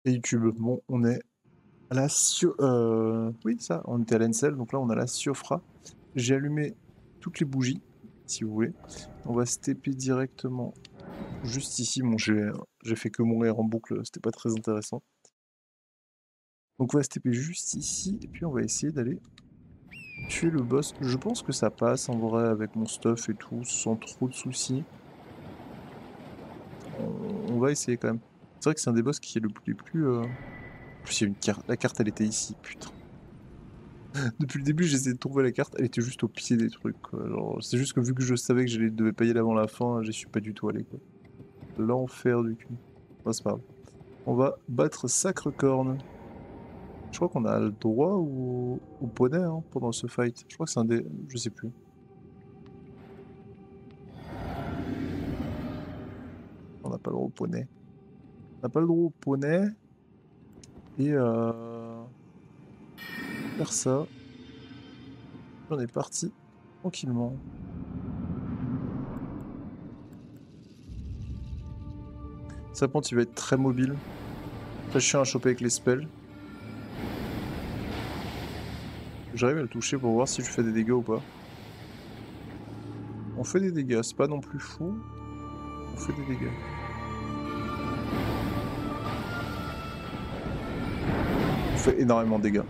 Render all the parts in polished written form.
Et YouTube, bon, on est à la oui, ça, on était à l'Encel, donc là, on a la Siofra. J'ai allumé toutes les bougies, si vous voulez. On va se TP directement juste ici. Bon, j'ai fait que mourir en boucle, c'était pas très intéressant. Donc on va se TP juste ici, et puis on va essayer d'aller tuer le boss. Je pense que ça passe, en vrai, avec mon stuff et tout, sans trop de soucis. On va essayer quand même. C'est vrai que c'est un des boss qui est les plus... En plus, il y a une carte. La carte, elle était ici, putain. Depuis le début, j'essayais de trouver la carte, elle était juste au pied des trucs, quoi. Genre, c'est juste que vu que je savais que je devais pas y aller avant la fin, j'y suis pas du tout allé, quoi. L'enfer du cul. Bon, c'est pas grave. On va battre Sacre-Corne. Je crois qu'on a le droit au poney hein, pendant ce fight. Je crois que c'est un des... Je sais plus. On n'a pas le droit au poney. On n'a pas le droit au poney. Et faire ça. On est parti tranquillement. Serpent, il va être très mobile. Très chiant à choper avec les spells. J'arrive à le toucher pour voir si je fais des dégâts ou pas. On fait des dégâts, c'est pas non plus fou. On fait des dégâts. On fait énormément de dégâts.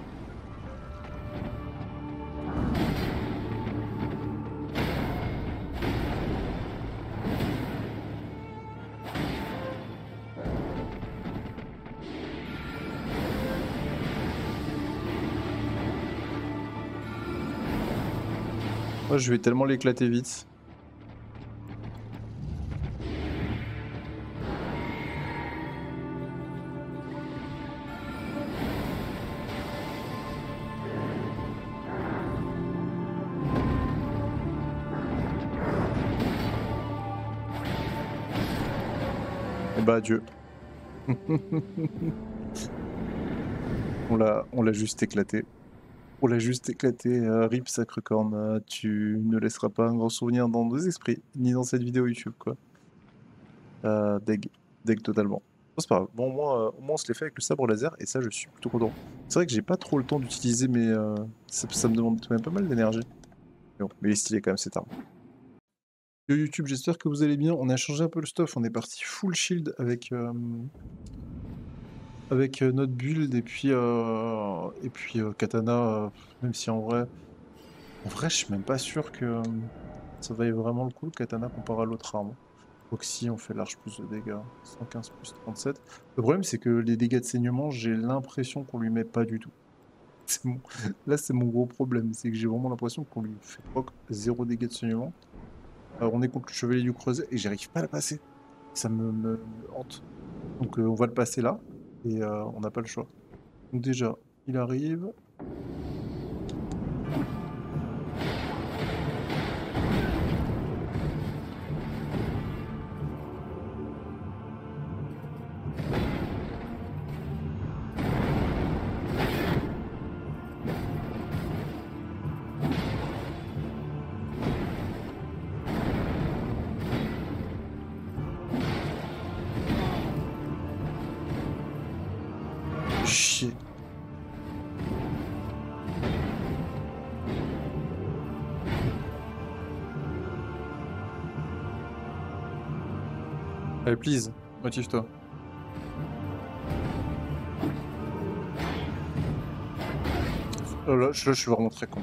Moi, je vais tellement l'éclater vite. Et bah, adieu. On l'a juste éclaté. On l'a juste éclaté. RIP Sacre-Corne, tu ne laisseras pas un grand souvenir dans nos esprits, ni dans cette vidéo YouTube, quoi. Deg. Deg totalement. Bon, c'est pas grave. Bon, au moins, on se l'est fait avec le sabre laser, et ça, je suis plutôt content. C'est vrai que j'ai pas trop le temps d'utiliser, mais ça me demande quand même pas mal d'énergie. Mais bon, mais il est stylé quand même, cette arme. Yo YouTube, j'espère que vous allez bien. On a changé un peu le stuff, on est parti full shield avec notre build et puis katana, même si en vrai, je suis même pas sûr que ça vaille vraiment le coup le katana comparé à l'autre arme. Oxy, on fait large plus de dégâts, 115 plus 37. Le problème c'est que les dégâts de saignement, j'ai l'impression qu'on lui met pas du tout. Là c'est mon gros problème, c'est que j'ai vraiment l'impression qu'on lui fait proc 0 dégâts de saignement. Alors on est contre le chevalier du creuset et j'arrive pas à la passer. Ça me hante. Donc on va le passer là, et on n'a pas le choix. Donc déjà, il arrive. Chier. Allez, please, motive-toi. Oh là, je suis vraiment très con.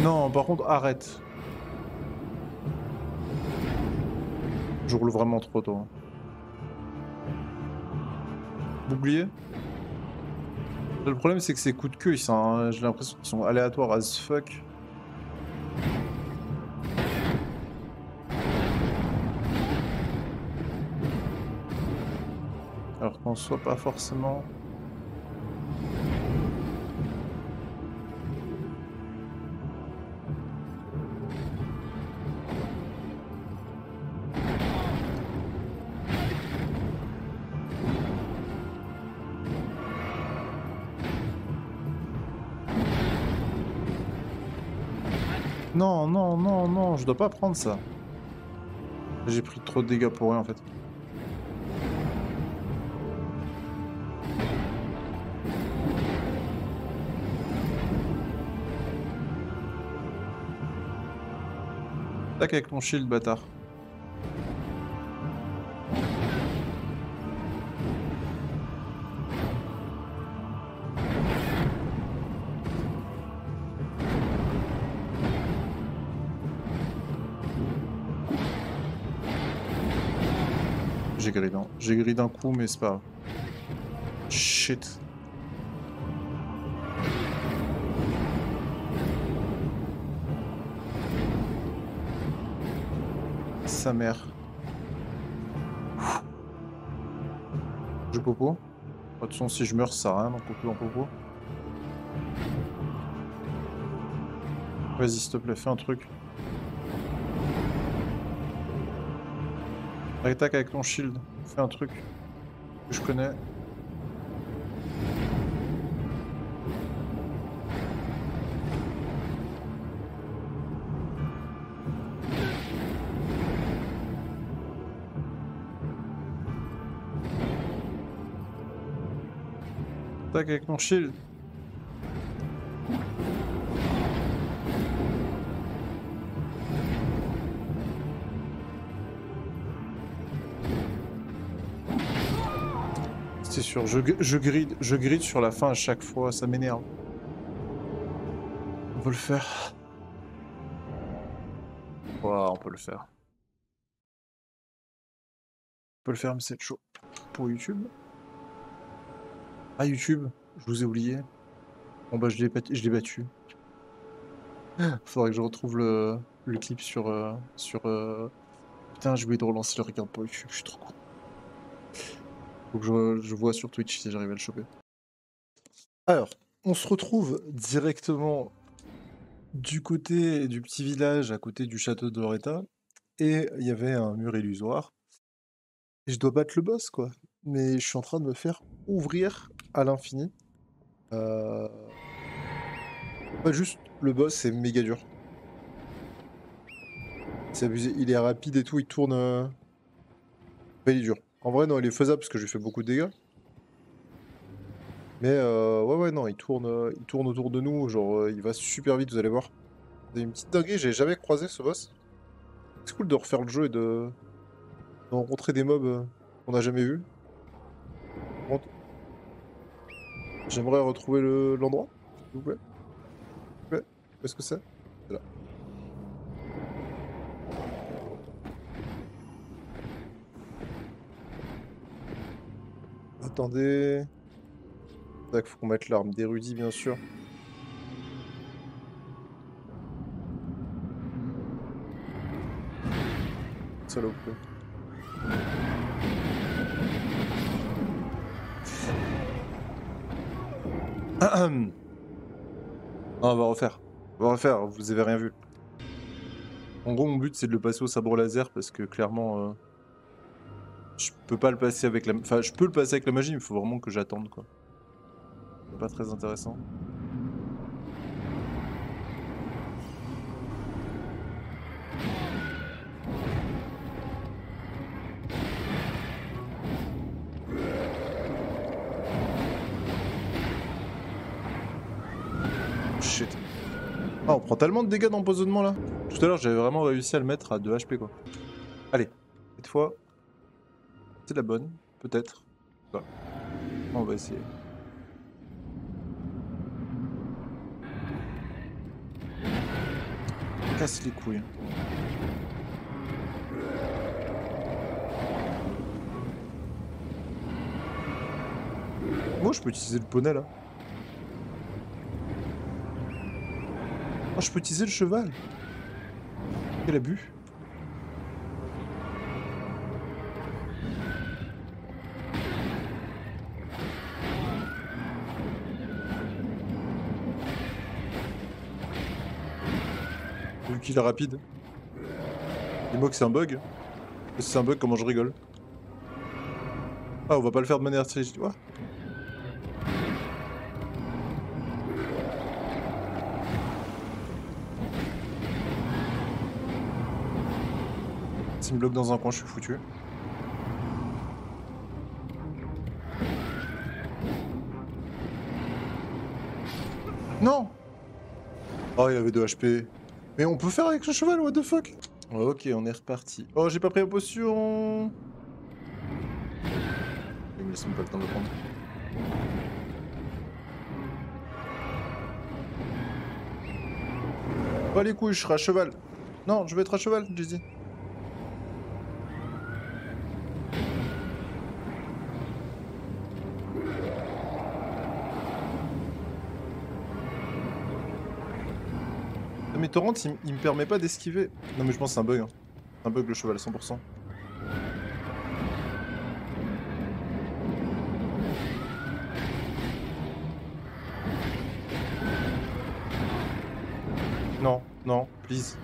Non, par contre, arrête. Je roule vraiment trop tôt. Hein. Bouclier. Le problème, c'est que ces coups de queue, j'ai l'impression qu'ils sont aléatoires as fuck. Alors qu'en soit pas forcément. Non, non, non, non, je dois pas prendre ça. J'ai pris trop de dégâts pour rien en fait. Tac avec ton shield, bâtard. J'ai gris d'un coup, mais c'est pas grave. Shit. Sa mère. Je popo. De toute façon, si je meurs, ça sert à rien, donc popo en popo. Vas-y, s'il te plaît, fais un truc. Attaque avec ton shield. Fais un truc que je connais. Attaque avec mon shield. C'est sûr, je grid sur la fin à chaque fois, ça m'énerve. On peut le faire. Wow, on peut le faire. On peut le faire, mais c'est chaud. Pour YouTube. Ah, YouTube, je vous ai oublié. Bon bah je l'ai battu. Faudrait que je retrouve le clip sur... Putain, j'ai oublié de relancer le regarde pour YouTube, je suis trop con. Faut que je vois sur Twitch si j'arrive à le choper. Alors, on se retrouve directement du côté du petit village, à côté du château de Loretta, et il y avait un mur illusoire. Et je dois battre le boss, quoi. Mais je suis en train de me faire ouvrir à l'infini. Pas juste, le boss, c'est méga dur. C'est abusé, il est rapide et tout, il tourne... il est dur. En vrai, non, il est faisable parce que j'ai fait beaucoup de dégâts. Mais ouais, non, il tourne autour de nous, genre, il va super vite, vous allez voir. C'est une petite dinguerie, j'ai jamais croisé ce boss. C'est cool de refaire le jeu et de rencontrer des mobs qu'on n'a jamais vus. J'aimerais retrouver l'endroit, s'il vous plaît. S'il vous plaît. Où est-ce que c'est? C'est là. Attendez. Tac, faut qu'on mette l'arme d'érudit, bien sûr. Salope. Non, on va refaire. On va refaire, vous avez rien vu. En gros, mon but, c'est de le passer au sabre laser, parce que clairement... je peux pas le passer avec la... Enfin, je peux le passer avec la magie, mais il faut vraiment que j'attende, quoi. C'est pas très intéressant. Shit. Ah, on prend tellement de dégâts d'empoisonnement, là. Tout à l'heure, j'avais vraiment réussi à le mettre à 2 HP, quoi. Allez, cette fois... c'est la bonne, peut-être. Voilà. On va essayer. Casse les couilles. Moi, je peux utiliser le poney, là. Oh, je peux utiliser le cheval. Quel abus. Vu qu'il est rapide. Dis-moi que c'est un bug. Si c'est un bug, comment je rigole. Ah, on va pas le faire de manière triste, tu vois. s'il me bloque dans un coin, je suis foutu. Non! Oh, il avait 2 HP. Mais on peut faire avec le cheval, what the fuck? Ok, on est reparti. Oh, j'ai pas pris la potion! Il me laisse même pas le temps de le prendre. Pas les couilles, je serai à cheval. Non, je vais être à cheval, j'ai dit. Mais Torrent, il me permet pas d'esquiver. Non mais je pense que c'est un bug. Hein. C'est un bug le cheval, 100%. Non, non, please.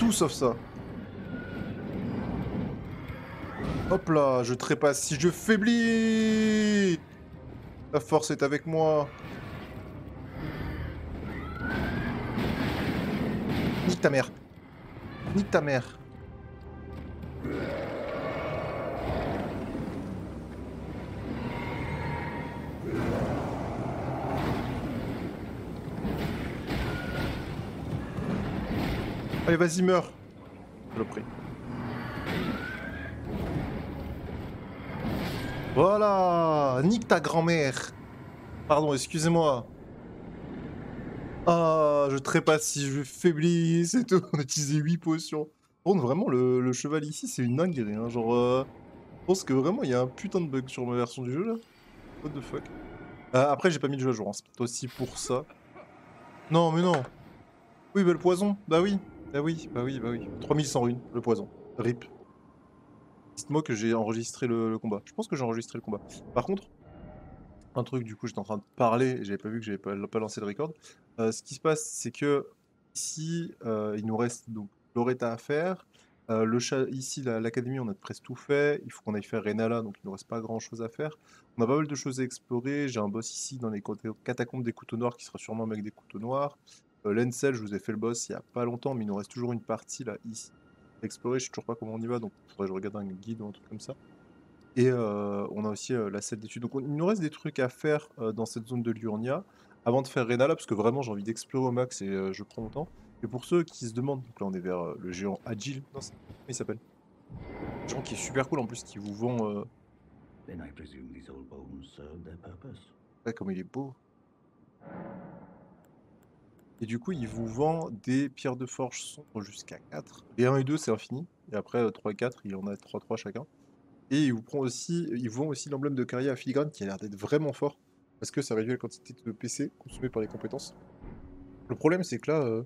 Tout sauf ça. Hop là, je trépasse si je faiblis. La force est avec moi. Nique ta mère. Nique ta mère. Allez, vas-y, meurs. Je le prie. Voilà. Nique ta grand-mère. Pardon, excusez-moi. Ah, je trépasse si je faiblis, c'est tout. On a utilisé 8 potions. Par contre, vraiment, le cheval ici, c'est une dinguerie. Hein. Genre, je pense que vraiment, il y a un putain de bug sur ma version du jeu, là. What the fuck. Après, j'ai pas mis le jeu à jour. Hein. C'est peut-être aussi pour ça. Non, mais non. Oui, bah le poison. Bah oui. Bah oui, bah oui, bah oui. 3100 runes, le poison. RIP. Dites-moi que j'ai enregistré le combat. Je pense que j'ai enregistré le combat. Par contre, un truc, du coup, j'étais en train de parler et j'avais pas vu que j'avais pas lancé le record. Ce qui se passe, c'est que ici, il nous reste donc Loretta à faire. Ici, l'académie, on a presque tout fait. Il faut qu'on aille faire Renala, donc il nous reste pas grand chose à faire. On a pas mal de choses à explorer. J'ai un boss ici dans les catacombes des couteaux noirs qui sera sûrement un mec des couteaux noirs. L'Encel, je vous ai fait le boss il y a pas longtemps, mais il nous reste toujours une partie là, ici, à explorer. Je sais toujours pas comment on y va, donc il faudrait que je regarde un guide ou un truc comme ça. Et on a aussi la salle d'études. Donc il nous reste des trucs à faire dans cette zone de Liurnia avant de faire Renala, parce que vraiment j'ai envie d'explorer au max et je prends mon temps. Et pour ceux qui se demandent, donc là on est vers le géant Agile, non, comment il s'appelle? Le géant qui est super cool en plus, qui vous vend. Then I presume these old bones serve their purpose. Ouais, comme il est beau. Et du coup, il vous vend des pierres de forge sombres jusqu'à 4. Les 1 et 2, c'est infini. Et après, 3 et 4, il y en a 3 chacun. Et il vous vend aussi l'emblème de carrière à filigrane qui a l'air d'être vraiment fort. Parce que ça réduit la quantité de PC consommée par les compétences. Le problème, c'est que là,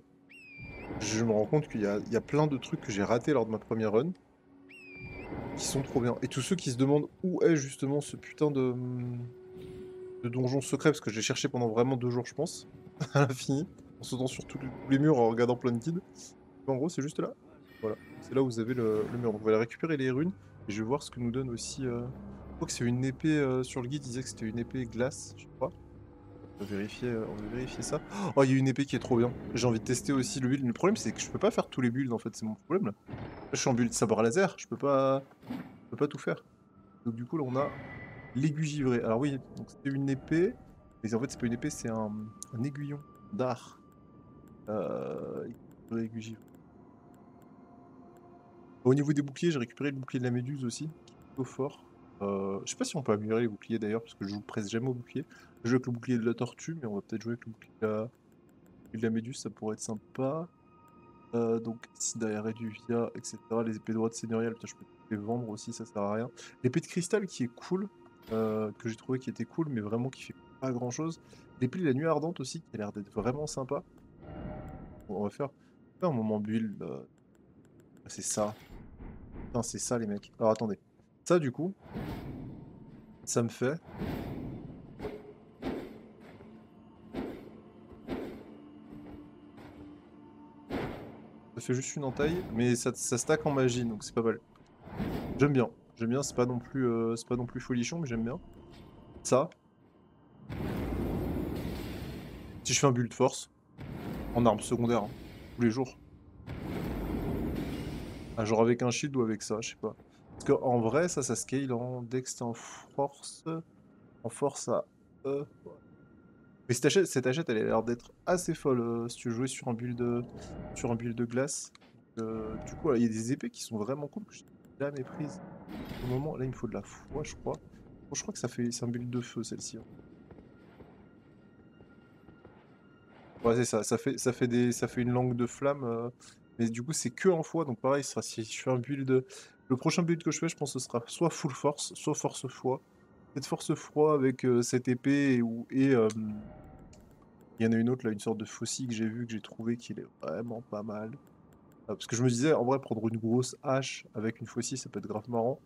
je me rends compte qu'il y a plein de trucs que j'ai ratés lors de ma première run. Qui sont trop bien. Et tous ceux qui se demandent où est justement ce putain de donjon secret, parce que j'ai cherché pendant vraiment 2 jours, je pense, à l'infini, en sautant sur tous les murs, en regardant plein de guides. En gros, c'est juste là. Voilà. C'est là où vous avez le mur. Donc on va aller récupérer les runes. Et je vais voir ce que nous donne aussi. Je crois que c'est une épée sur le guide. Il disait que c'était une épée glace, je crois. On va vérifier ça. Oh, il y a une épée qui est trop bien. J'ai envie de tester aussi le build. Le problème, c'est que je peux pas faire tous les builds en fait. C'est mon problème là. Là, je suis en build sabre laser. Je peux pas tout faire. Donc du coup, là, on a l'aigu givré. Alors oui, donc c'était une épée. Mais en fait, c'est pas une épée, c'est un aiguillon d'art. Aigu givré. Au niveau des boucliers, j'ai récupéré le bouclier de la méduse aussi, qui est plutôt fort. Je sais pas si on peut améliorer les boucliers d'ailleurs, parce que je joue presque jamais au bouclier. Je joue avec le bouclier de la tortue, mais on va peut-être jouer avec le bouclier de la méduse, ça pourrait être sympa. Donc ici derrière Reduvia, etc. Les épées droites seigneuriales, putain, je peux les vendre aussi, ça sert à rien. L'épée de cristal qui est cool, que j'ai trouvé qui était cool, mais vraiment qui fait pas grand chose. L'épée de la nuit ardente aussi, qui a l'air d'être vraiment sympa. Bon, on va faire un moment build. C'est ça. Putain, c'est ça les mecs. Alors attendez. Ça du coup, ça me fait. Ça fait juste une entaille, mais ça stack en magie, donc c'est pas mal. J'aime bien. J'aime bien, c'est pas non plus folichon, mais j'aime bien. Ça. Si je fais un build force, en arme secondaire, hein. tous les jours. Ah, genre avec un shield ou avec ça, je sais pas. Parce qu'en vrai, ça scale en dex en force à ouais. Mais cette hachette, elle a l'air d'être assez folle si tu veux jouer sur un build de glace. Donc, du coup, il y a des épées qui sont vraiment cool que j'ai jamais prises. Au moment, là, il me faut de la foi, je crois. Bon, je crois que c'est un build de feu celle-ci, hein. Ouais, c'est ça. Ça fait une langue de flamme, mais du coup, c'est que en foi. Donc pareil, si je fais un build, le prochain build que je fais, je pense que ce sera soit full force, soit force foi. Peut-être force froid avec cette épée il y en a une autre là, une sorte de faucille que j'ai vue, que j'ai trouvé qui est vraiment pas mal. Parce que je me disais, en vrai, prendre une grosse hache avec une faucille, ça peut être grave marrant.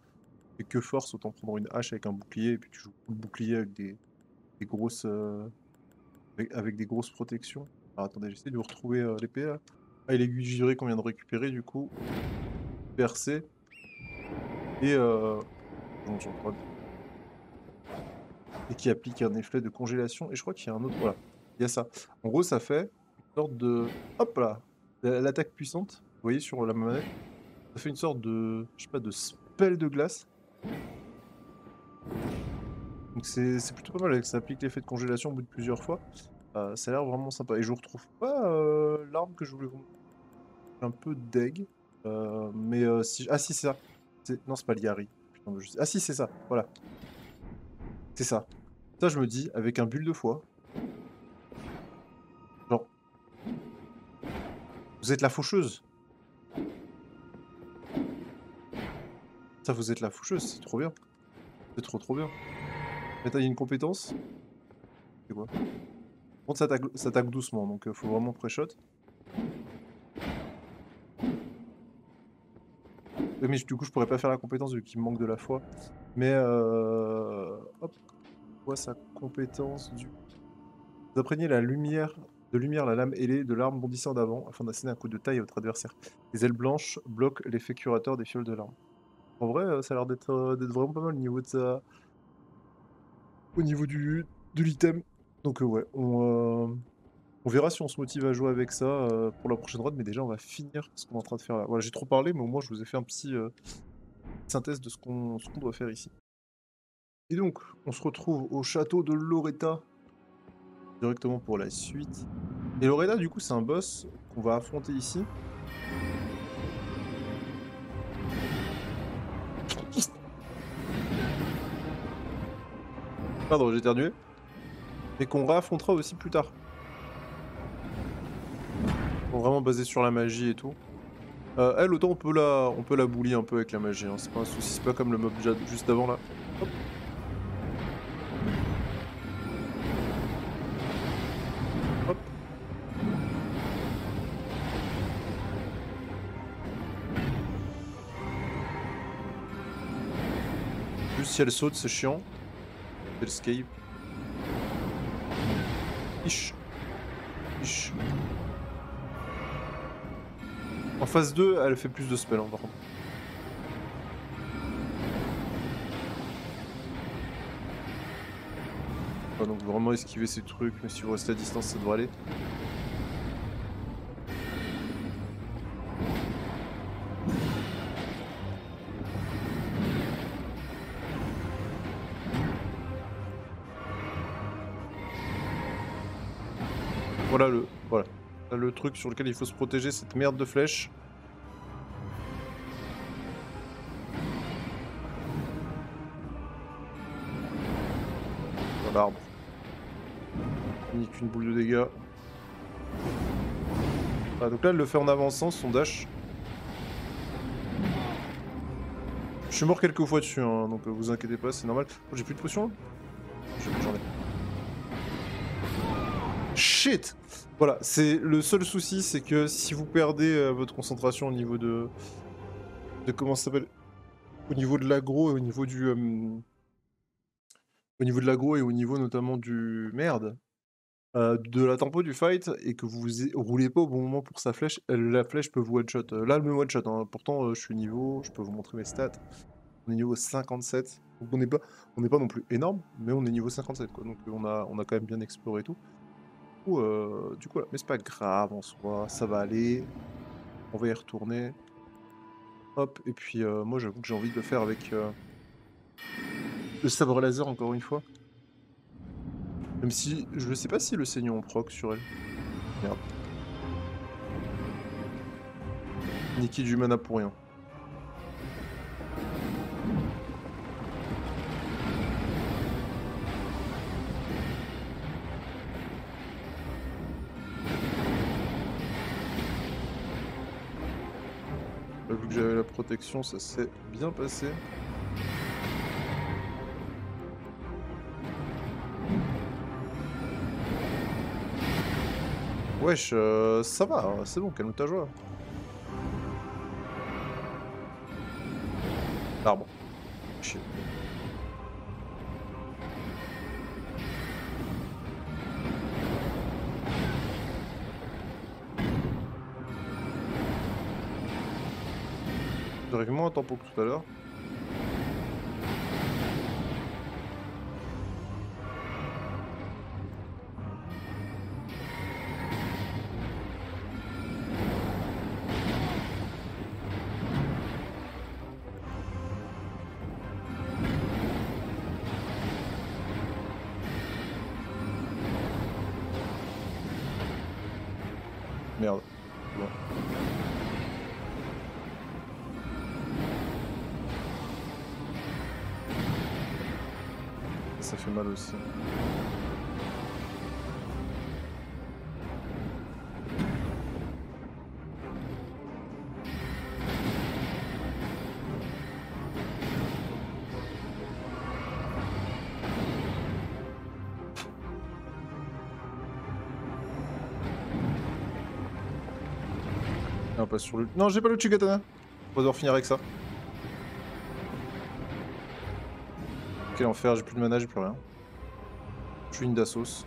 Et que force, autant prendre une hache avec un bouclier, et puis tu joues le bouclier avec des grosses, avec des grosses protections. Alors attendez, j'essaie de vous retrouver l'épée là. Ah, et l'aiguille girée qu'on vient de récupérer du coup, percée, et bon, j'en prends et qui applique un effet de congélation. Et je crois qu'il y a un autre. Voilà, il y a ça. En gros, ça fait une sorte de. Hop là! L'attaque puissante, vous voyez sur la manette, ça fait une sorte de. Je sais pas, de spell de glace. Donc c'est plutôt pas mal, ça applique l'effet de congélation au bout de plusieurs fois. Ça a l'air vraiment sympa. Et je vous retrouve pas l'arme que je voulais vous montrer. Un peu deg. Mais si. Ah si, c'est ça. Non, c'est pas l'Yari. Putain, ah si, c'est ça. Voilà. C'est ça. Ça, je me dis, avec un bulle de foi, genre, vous êtes la faucheuse. Ça, vous êtes la faucheuse, c'est trop bien. C'est trop bien. Mais t'as une compétence. C'est quoi? Par contre, ça attaque doucement, donc faut vraiment pré-shot. Mais du coup, je pourrais pas faire la compétence vu qu'il me manque de la foi. Mais hop, voit sa compétence du. Vous imprégnez de lumière la lame ailée de l'arme bondissant d'avant afin d'asséner un coup de taille à votre adversaire. Les ailes blanches bloquent l'effet curateur des fioles de l'arme. En vrai, ça a l'air d'être vraiment pas mal au niveau de au niveau de l'item. Donc ouais, on verra si on se motive à jouer avec ça pour la prochaine run, mais déjà on va finir ce qu'on est en train de faire là. Voilà, j'ai trop parlé, mais au moins je vous ai fait un petit synthèse de ce qu'on doit faire ici. Et donc, on se retrouve au château de Loretta directement pour la suite. Et Loretta, du coup, c'est un boss qu'on va affronter ici. Pardon, j'ai éternué. Et qu'on réaffrontera aussi plus tard. Bon, vraiment basé sur la magie et tout. Elle, autant on peut la bully un peu avec la magie, hein. C'est pas un souci, c'est pas comme le mob juste avant là. Hop. Hop. Juste si elle saute, c'est chiant. Elle escape. Ish. Ish. En phase 2, elle fait plus de spells, hein, par contre. Donc vraiment esquiver ces trucs, mais si vous restez à distance, ça devrait aller. Voilà le truc sur lequel il faut se protéger, cette merde de flèche. Dans l'arbre. Ni qu'une boule de dégâts. Ah, donc là, elle le fait en avançant, son dash. Je suis mort quelques fois dessus, hein, donc vous inquiétez pas, c'est normal. Oh, j'ai plus de potions là? J'en ai. Shit! Voilà, c'est le seul souci, c'est que si vous perdez votre concentration au niveau de comment ça s'appelle? Au niveau de l'aggro et au niveau au niveau de l'aggro et au niveau notamment du merde, de la tempo du fight et que roulez pas au bon moment pour sa flèche, la flèche peut vous one-shot. Là, elle me one-shot, hein. Pourtant, je suis niveau, je peux vous montrer mes stats. On est niveau 57, donc on n'est pas non plus énorme, mais on est niveau 57 quoi, donc on a quand même bien exploré tout. du coup, mais c'est pas grave en soi, ça va aller. On va y retourner. Hop, et puis moi j'avoue que j'ai envie de le faire avec le sabre laser encore une fois. Même si je sais pas si le saignon proc sur elle. Merde. Niquer du mana pour rien. Vu que j'avais la protection, ça s'est bien passé. Wesh, ça va, hein, c'est bon, calme ta joie. Arbre. Chier. J'arrive moins à tempo que tout à l'heure. Merde. Bon. Ça fait mal aussi. On passe sur le... Non, j'ai pas le Chigatana. On va devoir finir avec ça. Quel enfer, j'ai plus de mana, j'ai plus rien. Je suis une Dassos.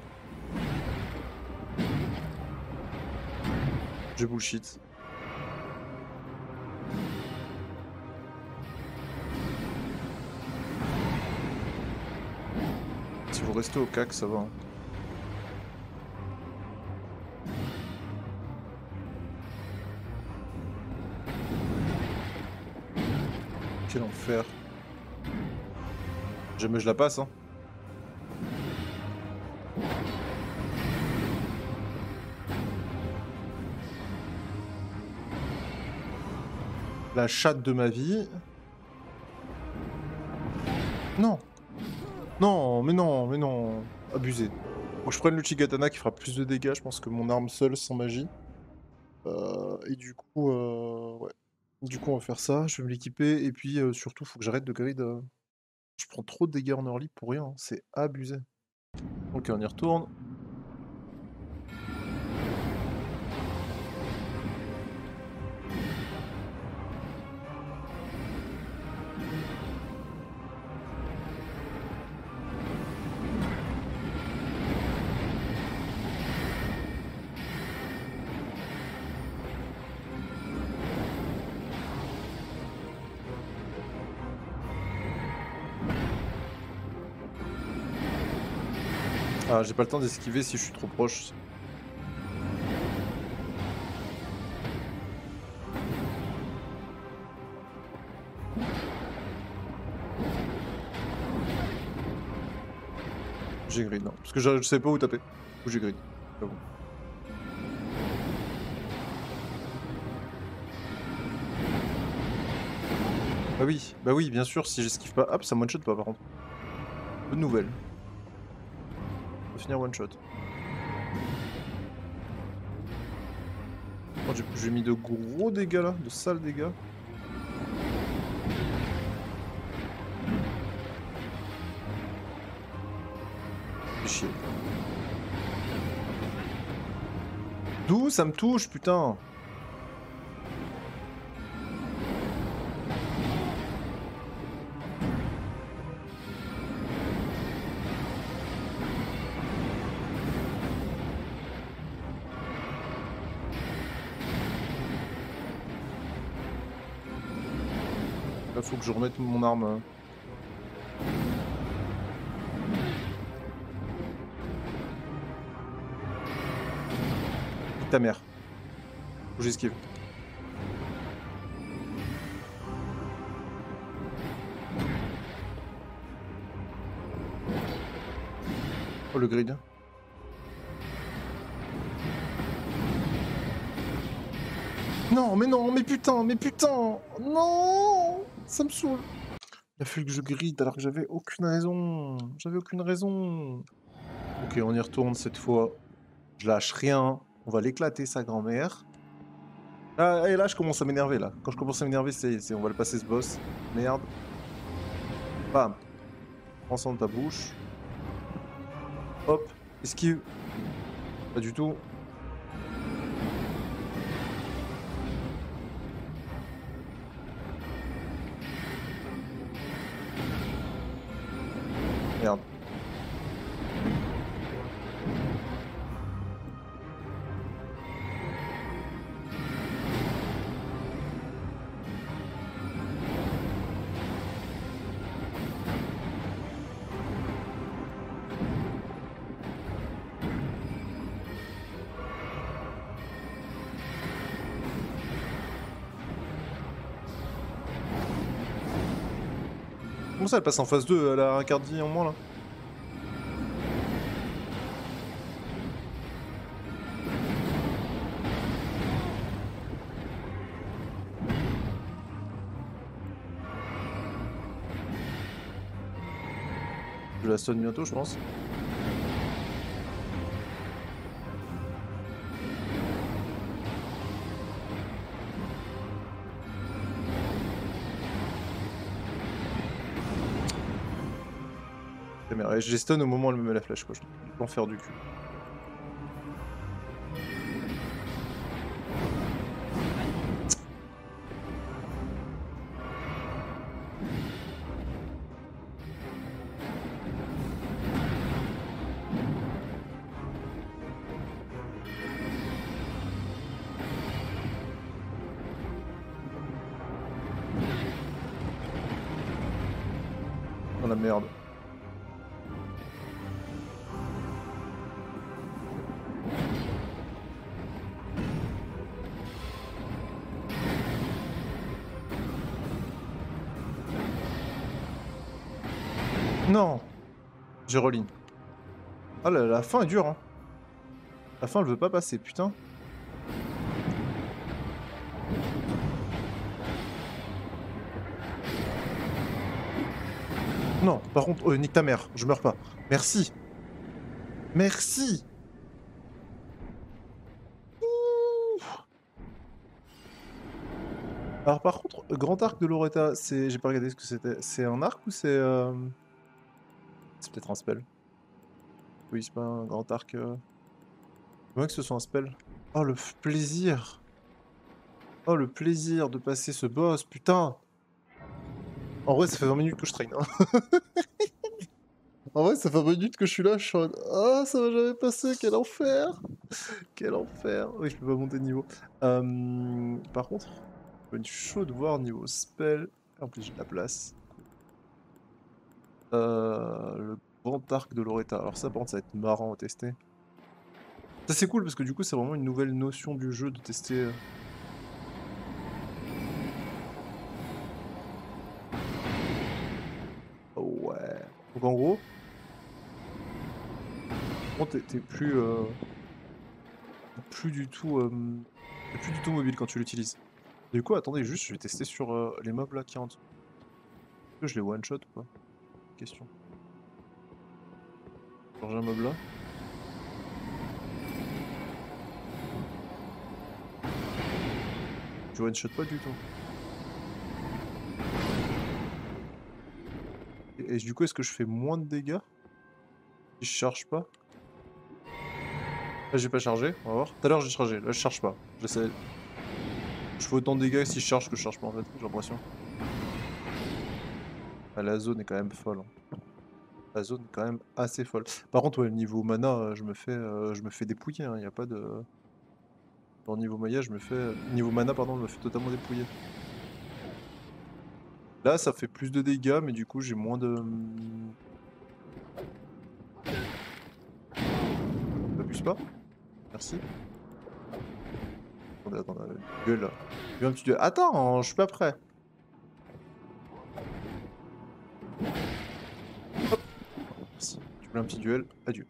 J'ai bullshit. Si vous restez au cac, ça va. Hein. Quel enfer. Jamais je la passe, hein. La chatte de ma vie. Non. Non, mais non, mais non. Abusé. Faut que je prenne le Chigatana qui fera plus de dégâts, je pense, que mon arme seule sans magie. Et du coup, ouais. Du coup, on va faire ça, je vais me l'équiper, et puis surtout, faut que j'arrête de grid. Je prends trop de dégâts en early pour rien, hein. C'est abusé. Ok, on y retourne. Ah, j'ai pas le temps d'esquiver si je suis trop proche. J'ai grid, non. Parce que je savais pas où taper. Où j'ai grid. Pas bon. Bah oui, bien sûr, si j'esquive pas, hop, ça me one-shot pas par contre. Bonne nouvelle. On va finir one-shot. Oh, j'ai mis de gros dégâts là, de sales dégâts. Fais chier. D'où ça me touche, putain? Là, faut que je remette mon arme. Nique ta mère. Faut que j'esquive. Oh le grid. Non, mais putain, non, ça me saoule. Il a fallu que je grid alors que j'avais aucune raison. J'avais aucune raison. Ok, on y retourne cette fois. Je lâche rien. On va l'éclater, sa grand-mère. Ah, et là, je commence à m'énerver, là. Quand je commence à m'énerver, on va le passer, ce boss. Merde. Bam. Prends ça dans ta bouche. Hop. Esquive. Pas du tout. Merde. Comment ça, elle passe en phase 2? Elle a un quart de vie en moins, là? Je la stun bientôt, je pense. Et je les stun au moment où elle me met la flèche, quoi. Je peux en faire du cul. Oh la merde. Non! J'ai reline. Ah la fin est dure, hein. La fin, elle veut pas passer, putain. Non, par contre, nique ta mère, je meurs pas. Merci. Merci. Ouh. Alors par contre, Grand Arc de Loretta, c'est... J'ai pas regardé ce que c'était. C'est un arc ou c'est... C'est peut-être un spell. Oui, c'est pas un Grand Arc... Moi que ce soit un spell. Oh le plaisir. Oh le plaisir de passer ce boss, putain. En vrai, ça fait 20 minutes que je traîne. Hein. En vrai, ça fait 20 minutes que je suis là, je suis en mode, ah, ça va jamais passer, quel enfer! Quel enfer! Oui, je peux pas monter de niveau. Par contre, ça va être chaud de voir niveau spell. En plus, j'ai de la place. Le grand arc de Loretta. Alors ça, par contre, ça va être marrant à tester. Ça, c'est cool, parce que du coup, c'est vraiment une nouvelle notion du jeu de tester... Oh ouais. Donc en gros... Bon, t'es plus... plus du tout... t'es plus du tout mobile quand tu l'utilises. Du coup, attendez, juste, je vais tester sur les mobs là qui rentrent. Est-ce que je les one-shot ou pas? Question. Changer un mob là. Je one-shot pas du tout. Et du coup, est-ce que je fais moins de dégâts si je charge pas? Là, j'ai pas chargé, on va voir. Tout à l'heure, j'ai chargé, là, je charge pas. J'essaie. Je fais autant de dégâts si je charge que je charge pas en fait, j'ai l'impression. Ah, la zone est quand même folle. Hein. La zone est quand même assez folle. Par contre, ouais, niveau mana, je me fais dépouiller. Hein. Y a pas de. Dans niveau maya, je me fais. Niveau mana, pardon, je me fais totalement dépouiller. Là, ça fait plus de dégâts, mais du coup, j'ai moins de. T'abuses pas. Merci. Attendez, duel là. Il y a un petit duel. Attends, je suis pas prêt. Hop. Merci. Tu voulais un petit duel, adieu.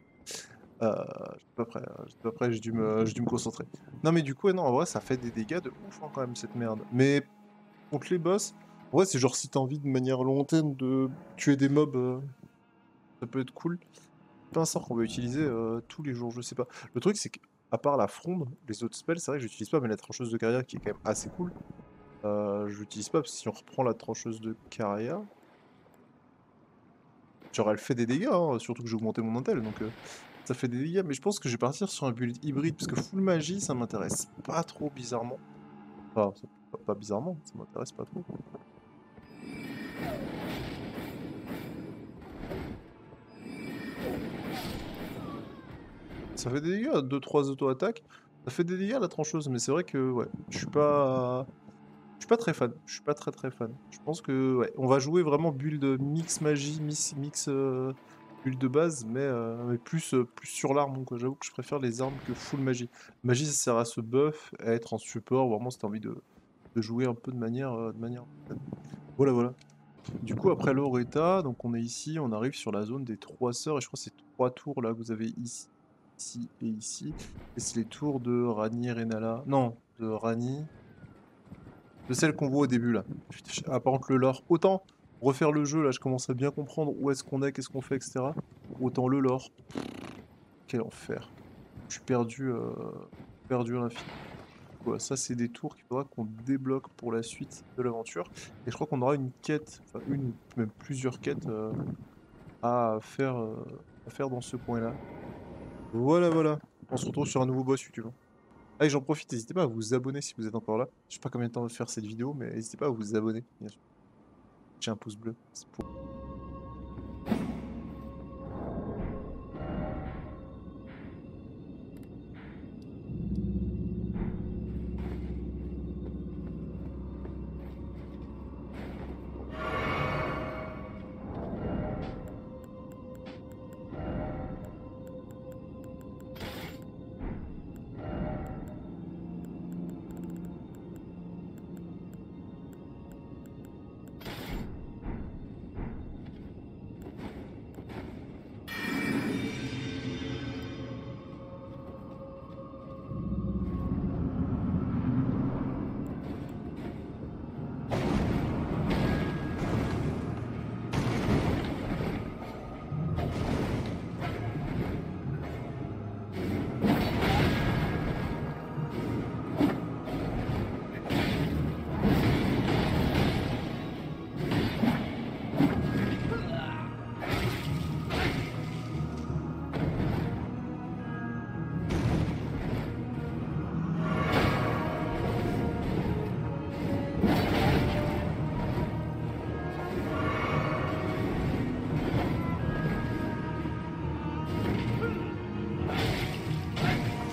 J'étais pas prêt, j'étais pas prêt, j'ai dû me concentrer. Non mais du coup, ouais, non, en vrai, ça fait des dégâts de ouf, hein, quand même, cette merde. Mais contre les boss, en vrai, c'est genre si t'as envie de manière lointaine de tuer des mobs, ça peut être cool. C'est pas un sort qu'on va utiliser tous les jours, je sais pas. Le truc, c'est qu'à part la fronde, les autres spells, c'est vrai que j'utilise pas, mais la trancheuse de carrière qui est quand même assez cool, je l'utilise pas, parce que si on reprend la trancheuse de carrière, genre elle fait des dégâts, hein, surtout que j'ai augmenté mon intel, donc ça fait des dégâts, mais je pense que je vais partir sur un build hybride, parce que full magie, ça m'intéresse pas trop bizarrement. Enfin, pas bizarrement, ça m'intéresse pas trop. Ça fait des dégâts, 2-3 auto-attaques. Ça fait des dégâts la trancheuse, mais c'est vrai que ouais, je suis pas très fan. Je suis pas très fan. Je pense que ouais, on va jouer vraiment build mix magie, mix build de base, mais plus sur l'arme, quoi. J'avoue que je préfère les armes que full magie. Magie, ça sert à se buff, à être en support, vraiment si t'as envie de jouer un peu de manière voilà, voilà. Du coup, après l'Oreta, donc on est ici, on arrive sur la zone des 3 sœurs, et je crois que c'est 3 tours là que vous avez ici, ici et ici. Et c'est les tours de Rani et Renala. Non, de Rani. De celle qu'on voit au début là. Putain, ah, par contre, le lore. Autant refaire le jeu là, je commence à bien comprendre où est-ce qu'on est, qu'est-ce qu'on fait, etc. Autant le lore. Quel enfer. Je suis perdu à l'infini. Voilà, ça c'est des tours qu'il faudra qu'on débloque pour la suite de l'aventure. Et je crois qu'on aura une quête, enfin une ou même plusieurs quêtes à faire dans ce coin-là. Voilà, voilà. On se retrouve sur un nouveau boss YouTube. Allez, j'en profite, n'hésitez pas à vous abonner si vous êtes encore là. Je sais pas combien de temps va faire cette vidéo, mais n'hésitez pas à vous abonner, bien sûr. J'ai un pouce bleu. C'est pour...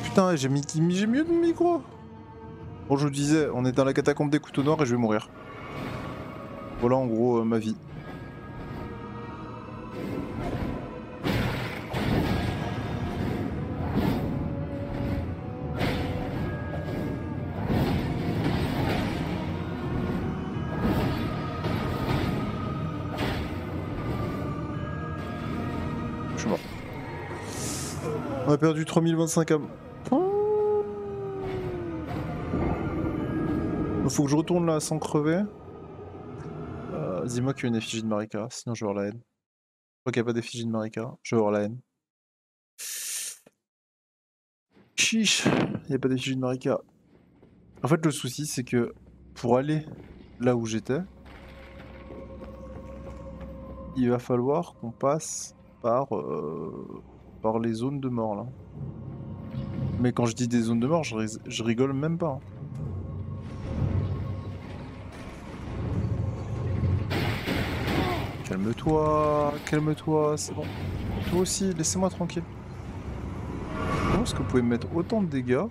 Putain, j'ai mieux de micro. Bon, je vous disais, on est dans la catacombe des couteaux noirs et je vais mourir. Voilà en gros ma vie. Je suis mort. On a perdu 3025 âmes. Faut que je retourne là sans crever. Dis-moi qu'il y a une effigie de Marika, sinon je vais avoir la haine. Je crois qu'il n'y a pas d'effigie de Marika, je vais avoir la haine. Chiche, il n'y a pas d'effigie de Marika. En fait, le souci, c'est que pour aller là où j'étais, il va falloir qu'on passe par les zones de mort là. Mais quand je dis des zones de mort, je rigole même pas. Hein. Calme-toi, c'est bon. Toi aussi, laissez-moi tranquille. Comment est-ce que vous pouvez me mettre autant de dégâts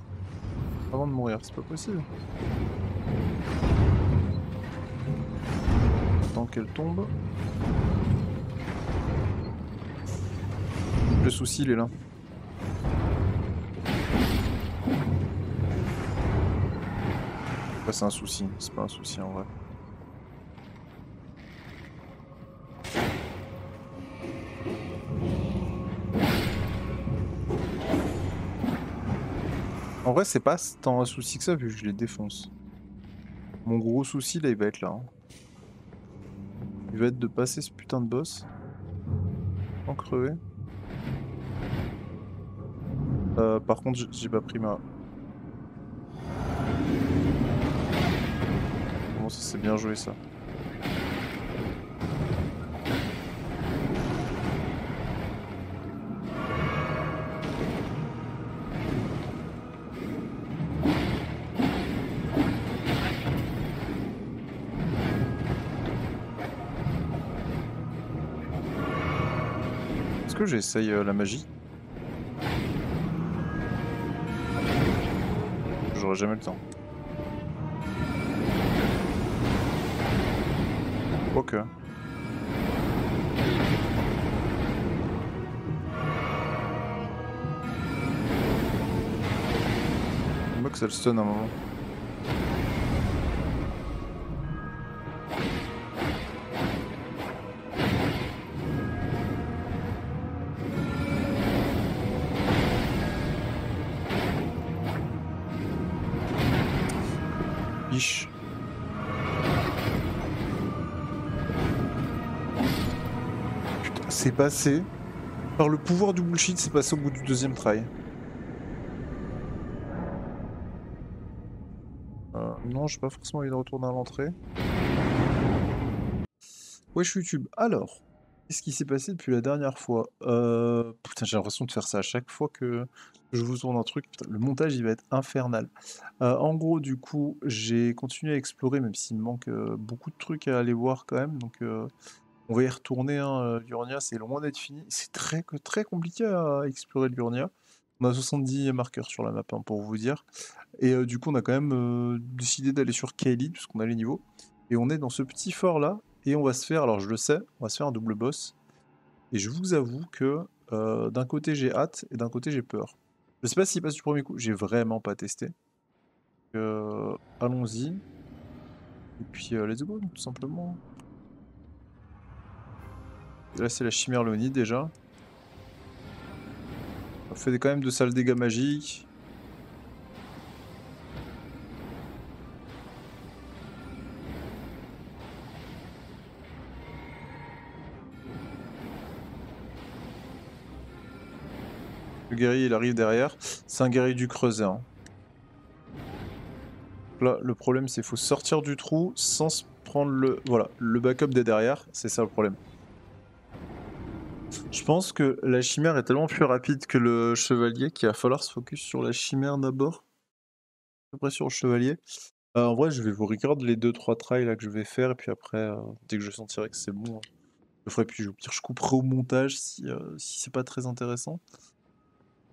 avant de mourir? C'est pas possible. Tant qu'elle tombe. Le souci, il est là. Ouais, c'est un souci, c'est pas un souci en vrai. En vrai, c'est pas tant un souci que ça vu que je les défonce. Mon gros souci là, il va être là, hein. Il va être de passer ce putain de boss sans crever. Par contre, j'ai pas pris ma... Comment ça, c'est bien joué ça. Est-ce que j'essaye la magie? J'aurai jamais le temps. Quoique. Moi que ça le stun à un moment. Biche. Putain, c'est passé. Par le pouvoir du bullshit, c'est passé au bout du deuxième try. Non, j'ai pas forcément envie de retourner à l'entrée. Wesh YouTube, alors, qu'est-ce qui s'est passé depuis la dernière fois? Putain, j'ai l'impression de faire ça à chaque fois que je vous tourne un truc. Putain, le montage, il va être infernal. En gros, du coup, j'ai continué à explorer, même s'il me manque beaucoup de trucs à aller voir quand même. Donc, on va y retourner, hein. L'Urnia, c'est loin d'être fini. C'est très compliqué à explorer l'Urnia. On a 70 marqueurs sur la map, hein, pour vous dire. Et du coup, on a quand même décidé d'aller sur Kaelid, puisqu'on a les niveaux. Et on est dans ce petit fort là, et on va se faire, alors je le sais, on va se faire un double boss. Et je vous avoue que d'un côté j'ai hâte, et d'un côté j'ai peur. Je sais pas s'il passe du premier coup, j'ai vraiment pas testé. Allons-y. Et puis let's go, tout simplement. Là c'est la chimère Léonie déjà. On fait quand même de sales dégâts magiques. Le guerrier il arrive derrière. C'est un guerrier du creuset, hein. Là, le problème, c'est qu'il faut sortir du trou sans se prendre le... Voilà, le backup des derrière, c'est ça le problème. Je pense que la chimère est tellement plus rapide que le chevalier qu'il va falloir se focus sur la chimère d'abord. Après sur le chevalier. En vrai, je vais vous regarder les 2-3 trails là que je vais faire, et puis après, dès que je sentirai que c'est bon, je le ferai, puis au pire, je couperai au montage si c'est pas très intéressant.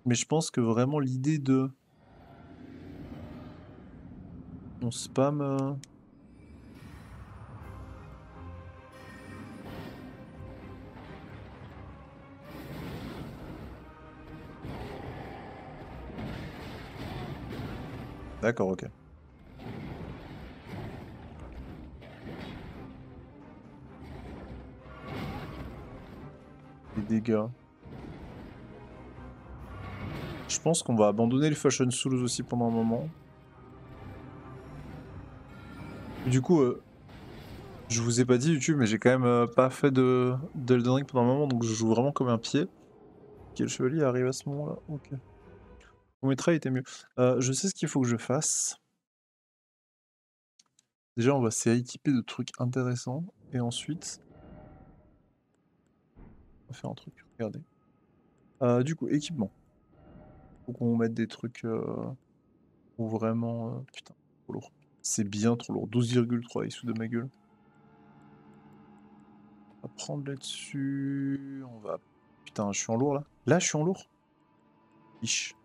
Mais je pense que vraiment l'idée de... On spam... D'accord, ok. Les dégâts. Je pense qu'on va abandonner les Fashion Souls aussi pendant un moment. Du coup, je vous ai pas dit YouTube, mais j'ai quand même pas fait de Elden Ring pendant un moment, donc je joue vraiment comme un pied. Quel chevalier arrive à ce moment-là? Ok. Mon métra était mieux. Je sais ce qu'il faut que je fasse. Déjà, on va s'équiper de trucs intéressants. Et ensuite, on va faire un truc. Regardez. Du coup, équipement. Faut qu'on mette des trucs pour vraiment... putain, trop lourd. C'est bien trop lourd. 12,3, il se fout de ma gueule. On va prendre là-dessus. On va... Putain, je suis en lourd là. Là, je suis en lourd. Ich.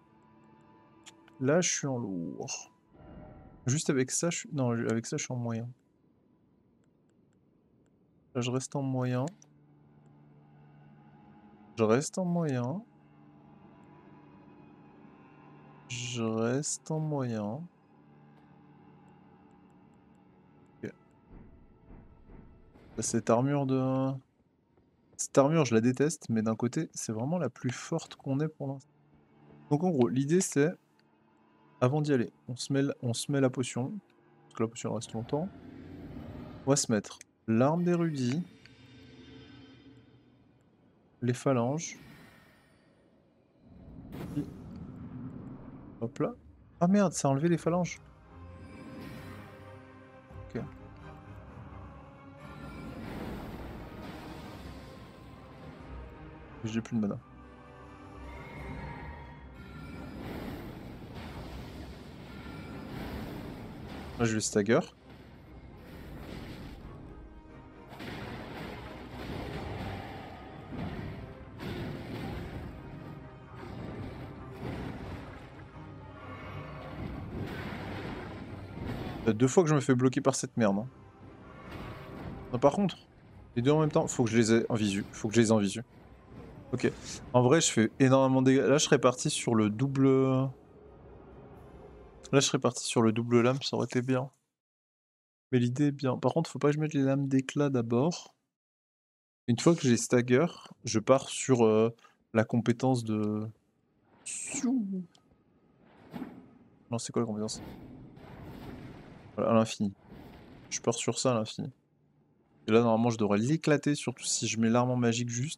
Là, je suis en lourd. Juste avec ça, je suis... Non, avec ça, je suis en moyen. Là, je reste en moyen. Je reste en moyen. Je reste en moyen. Cette armure de... Cette armure, je la déteste, mais d'un côté, c'est vraiment la plus forte qu'on ait pour l'instant. Donc en gros, l'idée c'est, avant d'y aller, on se met la potion, parce que la potion reste longtemps. On va se mettre l'arme d'érudit, les phalanges, et... hop là. Ah merde, ça a enlevé les phalanges. Ok. J'ai plus de mana. Là je vais stagger. Deux fois que je me fais bloquer par cette merde. Hein. Non, par contre, les deux en même temps, faut que je les ai en visu. Faut que je les ai en visu. Ok. En vrai, je fais énormément de dégâts. Là, je serais parti sur le double... Là, je serais parti sur le double lame, ça aurait été bien. Mais l'idée est bien. Par contre, faut pas que je mette les lames d'éclat d'abord. Une fois que j'ai stagger, je pars sur la compétence de... Non, c'est quoi la compétence? Voilà, à l'infini. Je pars sur ça à l'infini. Et là, normalement, je devrais l'éclater, surtout si je mets l'arme en magique juste